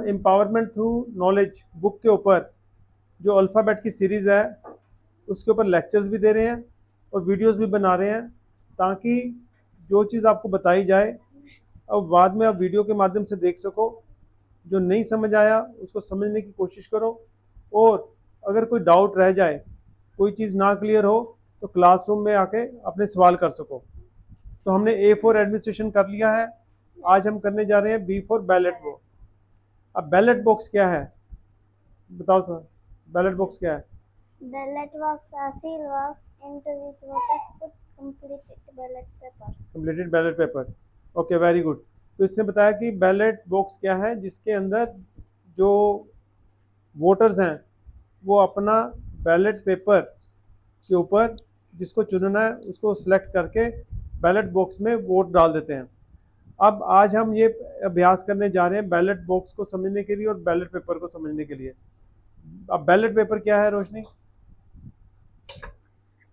Empowerment through knowledge book के ऊपर जो अल्फ़ाबेट की सीरीज़ है उसके ऊपर लेक्चर्स भी दे रहे हैं और वीडियोस भी बना रहे हैं, ताकि जो चीज़ आपको बताई जाए अब बाद में आप वीडियो के माध्यम से देख सको। जो नहीं समझ आया उसको समझने की कोशिश करो, और अगर कोई डाउट रह जाए, कोई चीज़ ना क्लियर हो, तो क्लासरूम में आके अपने सवाल कर सको। तो हमने ए फॉर एडमिनिस्ट्रेशन कर लिया है। आज हम करने जा रहे हैं बी फॉर बैलेट बॉक्स। अब बैलेट बॉक्स क्या है बताओ सर, बैलेट बॉक्स क्या है? Ballot box are seal box into which voters put completed ballot papers. Completed ballot paper. Okay, very good. तो इसने बताया कि बैलेट बॉक्स क्या है, जिसके अंदर जो वोटर्स हैं वो अपना बैलेट पेपर के ऊपर जिसको चुनना है उसको सिलेक्ट करके बैलेट बॉक्स में वोट डाल देते हैं। अब आज हम ये अभ्यास करने जा रहे हैं बैलेट बॉक्स को समझने के लिए और बैलेट पेपर को समझने के लिए। अब बैलेट पेपर क्या है रोशनी?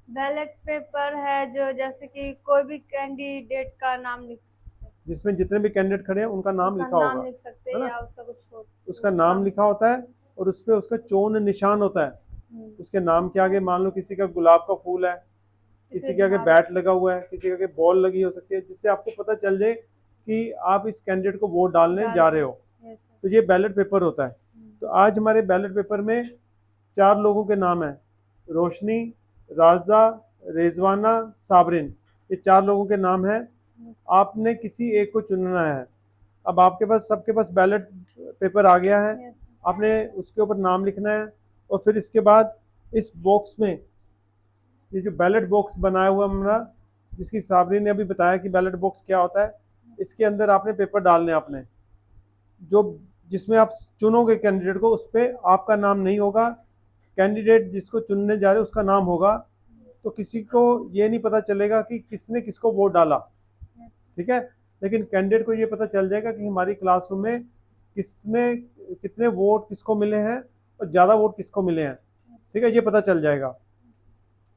बैलेट पेपर है जो जैसे कि कोई भी कैंडिडेट का नाम लिख सकते हैं, जिसमें जितने भी कैंडिडेट खड़े हैं उनका नाम लिखा नाम होगा, लिख सकते है हैं ना? या उसका कुछ हो, उसका नाम लिखा होता है और उस पर उसका चोन निशान होता है। उसके नाम के आगे मान लो किसी का गुलाब का फूल है, किसी के आगे बैट लगा हुआ है, किसी के आगे बॉल लगी हो सकती है, जिससे आपको पता चल जाए कि आप इस कैंडिडेट को वोट डालने जा रहे हो। तो ये बैलेट पेपर होता है। तो आज हमारे बैलेट पेपर में 4 लोगों के नाम हैं, रोशनी, राजदा, रेजवाना, साबरिन। ये 4 लोगों के नाम हैं। आपने किसी एक को चुनना है। अब आपके पास सबके पास बैलेट पेपर आ गया है, आपने उसके ऊपर नाम लिखना है और फिर इसके बाद इस बॉक्स में ये जो बैलेट बॉक्स बनाया हुआ हमारा, जिसकी साबरी ने अभी बताया कि बैलेट बॉक्स क्या होता है, इसके अंदर आपने पेपर डालने हैं अपने, जो जिसमें आप चुनोगे कैंडिडेट को उस पर आपका नाम नहीं होगा, कैंडिडेट जिसको चुनने जा रहे हैं उसका नाम होगा। तो किसी को ये नहीं पता चलेगा कि किसने किसको वोट डाला, ठीक है, लेकिन कैंडिडेट को ये पता चल जाएगा कि हमारी क्लासरूम में किसने कितने वोट किसको मिले हैं और ज़्यादा वोट किसको मिले हैं, ठीक है, ये पता चल जाएगा।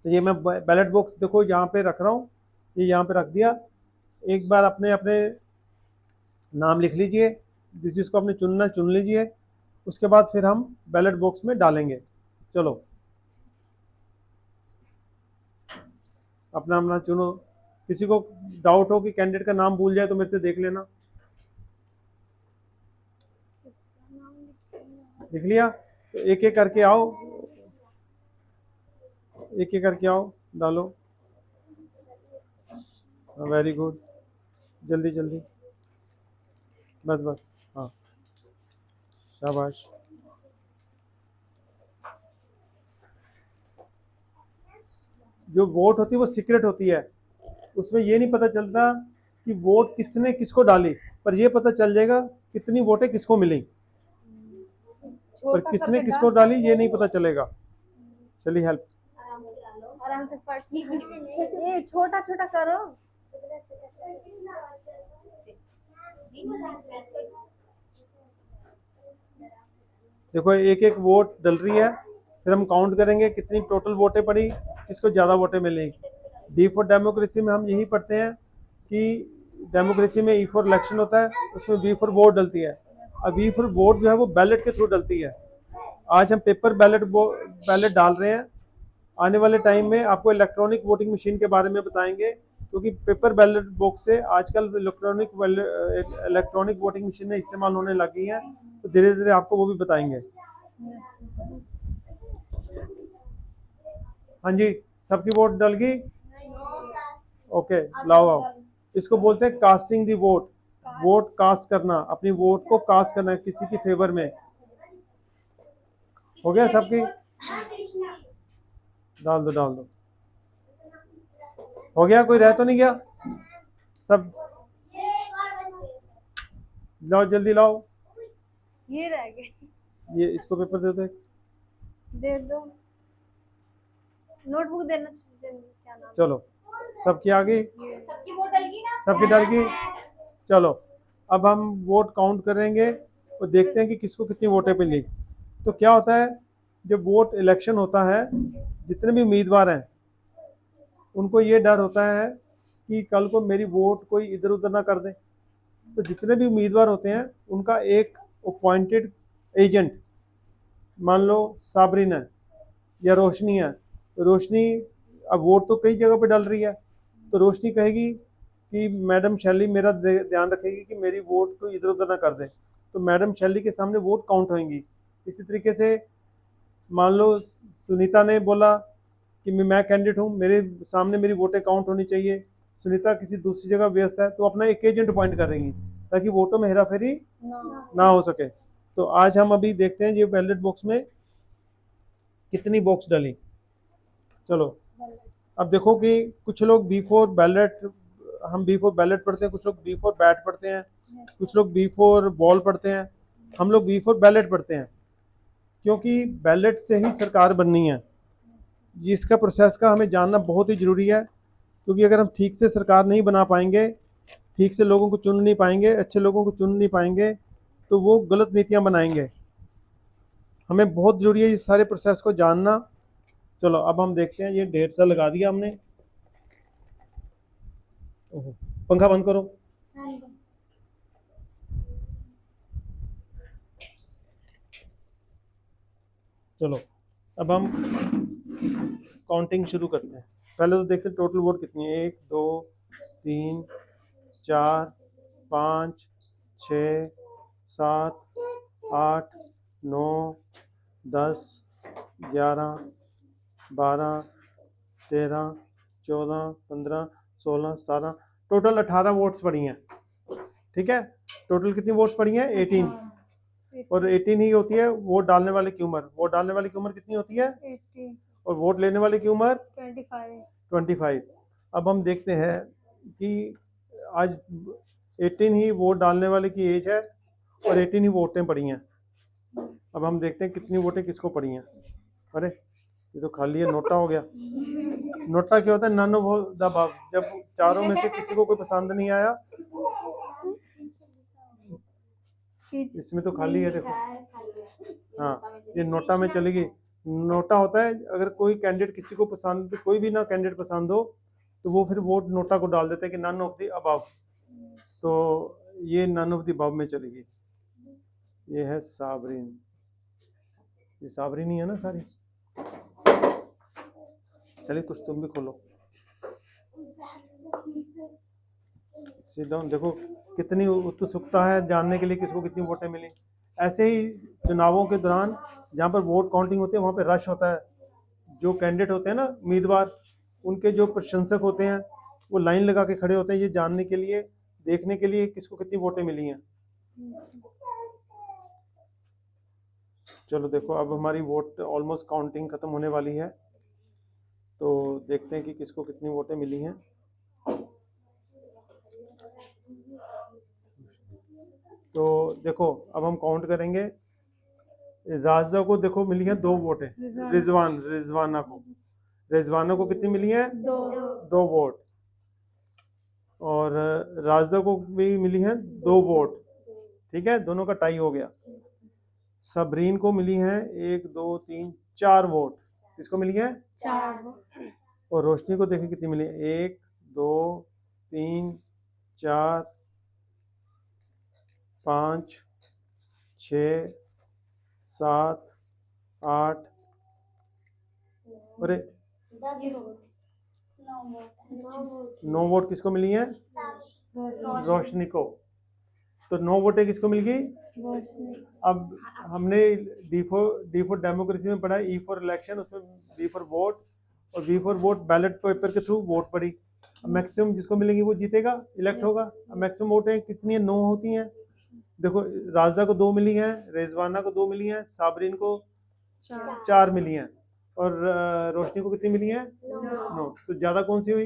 तो ये मैं बैलेट बॉक्स देखो यहाँ पे रख रहा हूँ, ये यहाँ पे रख दिया। एक बार अपने अपने नाम लिख लीजिए, जिस जिसको आपने चुनना चुन लीजिए, उसके बाद फिर हम बैलेट बॉक्स में डालेंगे। चलो अपना अपना चुनो। किसी को डाउट हो कि कैंडिडेट का नाम भूल जाए तो मेरे से देख लेना। लिख लिया? तो एक एक करके आओ, एक एक करके आओ, डालो। वेरी गुड, जल्दी जल्दी, बस बस, हाँ शाबाश। जो वोट होती है वो सीक्रेट होती है, उसमें ये नहीं पता चलता कि वोट किसने किसको डाली, पर ये पता चल जाएगा कितनी वोटें किसको मिली, पर किसने किसको डाली ये नहीं पता चलेगा। चलिए हेल्प, आराम से पढ़, ये छोटा छोटा करो। देखो एक एक वोट डल रही है, फिर हम काउंट करेंगे कितनी टोटल वोटें पड़ी, किसको ज़्यादा वोटें मिलेंगी। डी फॉर डेमोक्रेसी में हम यही पढ़ते हैं कि डेमोक्रेसी में ई फॉर इलेक्शन होता है, उसमें बी फॉर वोट डलती है। अब बी फॉर वोट जो है वो बैलेट के थ्रू डलती है। आज हम पेपर बैलेट डाल रहे हैं, आने वाले टाइम में आपको इलेक्ट्रॉनिक वोटिंग मशीन के बारे में बताएंगे, क्योंकि पेपर बैलेट बॉक्स से आजकल इलेक्ट्रॉनिक वोटिंग मशीनें इस्तेमाल होने लग गई हैं, तो धीरे धीरे आपको वो भी बताएंगे। हाँ जी, सबकी वोट डल गई? ओके, लाओ आओ। इसको बोलते हैं कास्टिंग दी वोट, वोट कास्ट करना, अपनी वोट को कास्ट करना है किसी की फेवर में। हो गया सबकी? डाल दो डाल दो, हो गया? कोई रह तो नहीं गया? सब लाओ, जल्दी लाओ। ये रह गए, ये इसको पेपर दे दो, दे दो, नोटबुक देना। क्या नाम? चलो सबकी आ गई, सबकी वोट डल गई ना? सबकी डल गई। चलो अब हम वोट काउंट करेंगे और देखते हैं कि किसको कितनी वोटें मिली। तो क्या होता है, जब वोट इलेक्शन होता है, जितने भी उम्मीदवार हैं उनको ये डर होता है कि कल को मेरी वोट कोई इधर उधर ना कर दे। तो जितने भी उम्मीदवार होते हैं उनका एक अपॉइंटेड एजेंट, मान लो साबरीन है या रोशनी है, रोशनी अब वोट तो कई जगह पे डाल रही है, तो रोशनी कहेगी कि मैडम शैली मेरा ध्यान रखेगी कि मेरी वोट को इधर उधर ना कर दे, तो मैडम शैली के सामने वोट काउंट होंगी। इसी तरीके से मान लो सुनीता ने बोला कि मैं कैंडिडेट हूँ, मेरे सामने मेरी वोटें काउंट होनी चाहिए, सुनीता किसी दूसरी जगह व्यस्त है तो अपना एक एजेंट अपॉइंट करेंगी ताकि वोटों में हेराफेरी ना हो सके। तो आज हम अभी देखते हैं ये बैलेट बॉक्स में कितनी बॉक्स डाली। चलो अब देखो कि कुछ लोग B4 बैलेट, हम B4 बैलेट पढ़ते हैं, कुछ लोग B4 बैट पढ़ते हैं, कुछ लोग B4 बॉल पढ़ते हैं, हम लोग B4 बैलेट पढ़ते हैं क्योंकि बैलेट से ही सरकार बननी है। इसका प्रोसेस का हमें जानना बहुत ही ज़रूरी है, क्योंकि अगर हम ठीक से सरकार नहीं बना पाएंगे, ठीक से लोगों को चुन नहीं पाएंगे, अच्छे लोगों को चुन नहीं पाएंगे, तो वो गलत नीतियां बनाएंगे। हमें बहुत ज़रूरी है इस सारे प्रोसेस को जानना। चलो अब हम देखते हैं, ये 1.5 सा लगा दिया हमने। ओहो, पंखा बंद करो। चलो अब हम काउंटिंग शुरू करते हैं। पहले तो देखते हैं टोटल वोट कितनी है। 1 2 3 4 5 6 7 8 9 10 11 12 13 14 15 16 17, टोटल 18 वोट्स पड़ी हैं। ठीक है, टोटल कितनी वोट्स पड़ी हैं? 18। और 18 ही होती है वोट डालने वाले की उम्र। वोट डालने वाली की उम्र कितनी होती है? 18। और वोट लेने वाले की उम्र 25। अब हम देखते हैं कि आज 18 ही वोट डालने वाले की एज है और 18 ही वोटें पड़ी हैं। अब हम देखते हैं कितनी वोटें किसको पड़ी हैं। अरे ये तो खाली है, नोटा हो गया। नोटा क्या होता है? None of the above. जब चारों में से किसी को कोई पसंद नहीं आया, इसमें तो खाली है, देखो। हाँ, ये नोटा में चली गई। नोटा होता है अगर कोई कैंडिडेट किसी को पसंद, कोई भी ना कैंडिडेट पसंद हो, तो वो फिर वोट नोटा को डाल देते हैं कि नन ऑफ द अबव। तो ये नन ऑफ द अबव में चली गई। ये है साबरीन, ये साबरीन ही है ना सारी। चलिए कुछ तुम भी खोलो। Sit down. देखो कितनी उत्सुकता है जानने के लिए किसको कितनी वोटें मिली। ऐसे ही चुनावों के दौरान जहाँ पर वोट काउंटिंग होती है वहाँ पे रश होता है। जो कैंडिडेट होते हैं ना, उम्मीदवार, उनके जो प्रशंसक होते हैं वो लाइन लगा के खड़े होते हैं ये जानने के लिए, देखने के लिए किसको कितनी वोटें मिली हैं। चलो देखो अब हमारी वोट ऑलमोस्ट काउंटिंग खत्म होने वाली है, तो देखते हैं कि किसको कितनी वोटें मिली हैं। तो देखो अब हम काउंट करेंगे। राजदा को देखो मिली है 2 वोटें। रिजवाना को कितनी मिली है? 2 वोट। और राजदा को भी मिली है 2 वोट। ठीक है, दोनों का टाई हो गया। सबरीन को मिली है 1 2 3 4 वोट। किसको मिली है? 4। और रोशनी को देखिए कितनी मिली है? 1 2 3 4 5 6 7 8। अरे 9 वोट किसको मिली है? रोशनी को। तो 9 वोटें किसको मिल गई? अब हमने D4 डेमोक्रेसी में पढ़ा E4 इलेक्शन, उसमें B4 वोट और B4 वोट बैलेट पेपर के थ्रू वोट पड़ी। अब मैक्सिमम जिसको मिलेंगी वो जीतेगा, इलेक्ट होगा। अब मैक्सिमम वोटें कितनी है? 9 होती हैं। देखो राजदा को 2 मिली हैं, रिजवाना को 2 मिली हैं, साबरीन को 4 मिली हैं और रोशनी को कितनी मिली हैं? 9। तो ज़्यादा कौन सी हुई?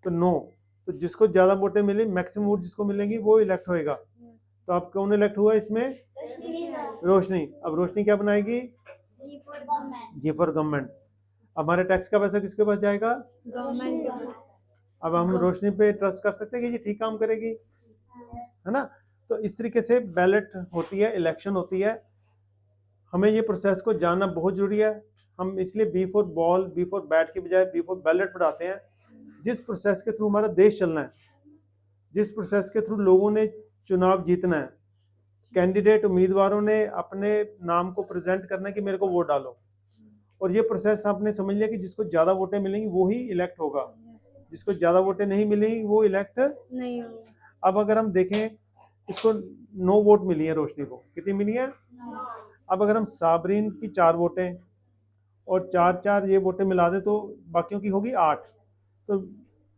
तो 9। तो जिसको ज़्यादा वोटें मिली, मैक्सिमम वोट जिसको मिलेंगी वो इलेक्ट होएगा। तो अब कौन इलेक्ट हुआ इसमें? रोशनी। अब रोशनी क्या बनाएगी? G4 government. हमारे टैक्स का पैसा किसके पास जाएगा? गवर्नमेंट। अब हम रोशनी पे ट्रस्ट कर सकते हैं कि ये ठीक काम करेगी, है ना। तो इस तरीके से बैलेट होती है, इलेक्शन होती है। हमें ये प्रोसेस को जानना बहुत ज़रूरी है। हम इसलिए B4 बॉल, B4 बैट की बजाय B4 बैलेट पढ़ाते हैं। जिस प्रोसेस के थ्रू हमारा देश चलना है, जिस प्रोसेस के थ्रू लोगों ने चुनाव जीतना है, कैंडिडेट उम्मीदवारों ने अपने नाम को प्रेजेंट करना है कि मेरे को वोट डालो, और ये प्रोसेस आपने समझ लिया कि जिसको ज़्यादा वोटें मिलेंगी वो ही इलेक्ट होगा, Yes. जिसको ज़्यादा वोटें नहीं मिलेंगी वो इलेक्ट। नहीं होगा। अब अगर हम देखें, इसको 9 वोट मिली है रोशनी को, कितनी मिली है? अब अगर हम साबरीन की 4 वोटें और 4 ये वोटें मिला दें तो बाकियों की होगी 8, तो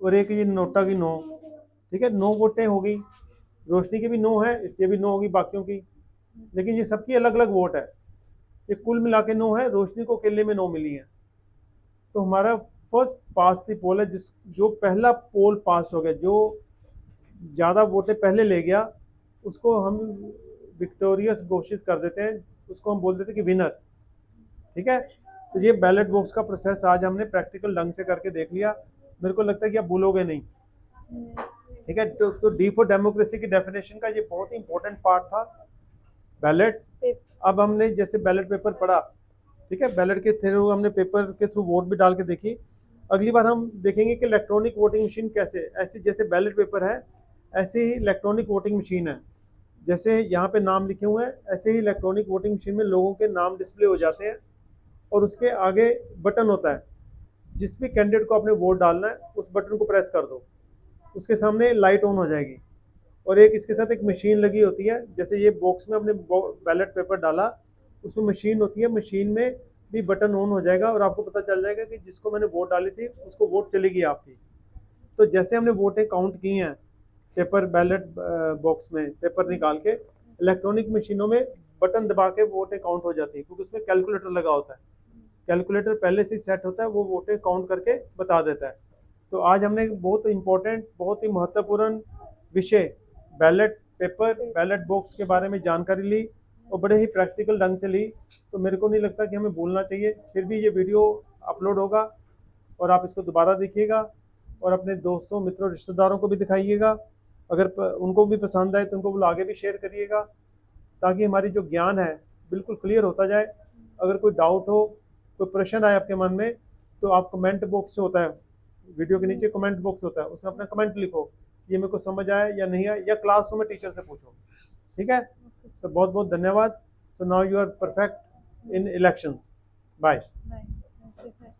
और एक ये नोटा की 9, ठीक है, 9 वोटें हो गई, रोशनी की भी 9 है, इससे भी 9 होगी बाकियों की, लेकिन ये सबकी अलग अलग वोट है, ये कुल मिला के 9 है, रोशनी को अकेले में 9 मिली है। तो हमारा फर्स्ट पास दी पोल है, जो पहला पोल पास हो गया, जो ज़्यादा वोटें पहले ले गया उसको हम विक्टोरियस घोषित कर देते हैं, उसको हम बोल देते हैं कि विनर, ठीक है। तो ये बैलेट बॉक्स का प्रोसेस आज हमने प्रैक्टिकल ढंग से करके देख लिया, मेरे को लगता है कि आप भूलोगे नहीं, ठीक है। तो डी फॉर डेमोक्रेसी की डेफिनेशन का ये बहुत ही इंपॉर्टेंट पार्ट था, बैलेट। अब हमने जैसे बैलेट पेपर पढ़ा, ठीक है, बैलेट के थ्रू हमने पेपर के थ्रू वोट भी डाल के देखी, अगली बार हम देखेंगे कि इलेक्ट्रॉनिक वोटिंग मशीन कैसे, ऐसे जैसे बैलेट पेपर है ऐसे ही इलेक्ट्रॉनिक वोटिंग मशीन है, जैसे यहाँ पे नाम लिखे हुए हैं ऐसे ही इलेक्ट्रॉनिक वोटिंग मशीन में लोगों के नाम डिस्प्ले हो जाते हैं, और उसके आगे बटन होता है, जिस भी कैंडिडेट को आपने वोट डालना है उस बटन को प्रेस कर दो, उसके सामने लाइट ऑन हो जाएगी, और एक इसके साथ एक मशीन लगी होती है, जैसे ये बॉक्स में अपने बैलेट पेपर डाला उसमें मशीन होती है, मशीन में भी बटन ऑन हो जाएगा और आपको पता चल जाएगा कि जिसको मैंने वोट डाली थी उसको वोट चलेगी आपकी। तो जैसे हमने वोटें काउंट की हैं पेपर बैलेट बॉक्स में पेपर निकाल के, इलेक्ट्रॉनिक मशीनों में बटन दबा के वोटें काउंट हो जाती है, क्योंकि उसमें कैलकुलेटर लगा होता है, कैलकुलेटर पहले से सेट होता है, वो वोटें काउंट करके बता देता है। तो आज हमने बहुत इंपॉर्टेंट, बहुत ही महत्वपूर्ण विषय बैलेट पेपर, बैलेट बॉक्स के बारे में जानकारी ली और बड़े ही प्रैक्टिकल ढंग से ली, तो मेरे को नहीं लगता कि हमें भूलना चाहिए। फिर भी ये वीडियो अपलोड होगा और आप इसको दोबारा देखिएगा और अपने दोस्तों, मित्रों, रिश्तेदारों को भी दिखाइएगा, अगर उनको भी पसंद आए तो उनको वो आगे भी शेयर करिएगा, ताकि हमारी जो ज्ञान है बिल्कुल क्लियर होता जाए। अगर कोई डाउट हो, कोई प्रश्न आए आपके मन में, तो आप कमेंट बॉक्स से होता है, वीडियो के नीचे कमेंट बॉक्स होता है, उसमें अपना कमेंट लिखो, ये मेरे को समझ आया या नहीं आया, या क्लासरूम में टीचर से पूछो, ठीक है। सो बहुत बहुत धन्यवाद। So now you are perfect in elections. Bye. नहीं, ओके सर।